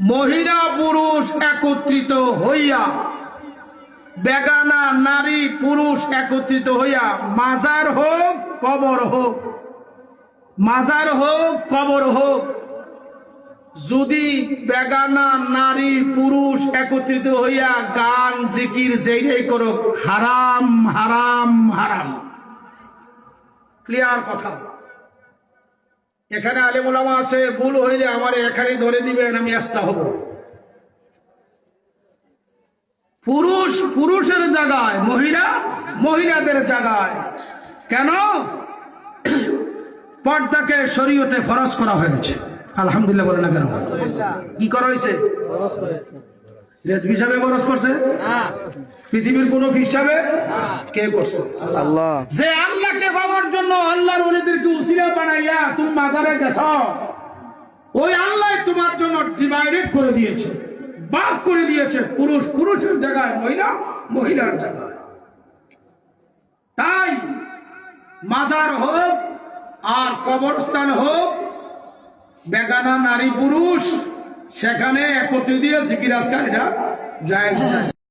মহিলা পুরুষ একত্রিত হইয়া, বেগানা নারী পুরুষ একত্রিত হইয়া, মাজার হোক কবর হোক, মাজার হোক কবর হোক, যদি বেগানা নারী পুরুষ একত্রিত হইয়া গান জিকির যেই করুক, হারাম হারাম হারাম। ক্লিয়ার কথা। এখানে আলেম ওলামা আছে, ভুল হইলে আমার এখানে ধরে দিবেন, আমি আস্থা হব। পুরুষ পুরুষের জায়গায়, মহিলা মহিলাদের জায়গায়। কেন? পর্দাকে শরীয়তে ফরজ করা হয়েছে। আলহামদুলিল্লাহ বলে না কেন? কি করা হয়েছে? হিসাবে ফরজ করছে পৃথিবীর কোন হিসাবে কে করছে? আল্লাহ। যে আল্লাহকে পাওয়ার জন্য আল্লাহর ওলিদেরকে উসিলা বানাইয়া তুমি মাজারে গেছ, ওই আল্লাহ তোমার জন্য ডিভাইডেড করে দিয়েছে, ভাগ করে দিয়েছে, পুরুষ পুরুষের জায়গায়, মহিলা মহিলার জায়গায়। তাই মাজার হোক আর কবরস্থান হোক, বেগানা নারী পুরুষ সেখানে একত্রিত দিয়ে জিকির আজকাল এটা জায়েজ।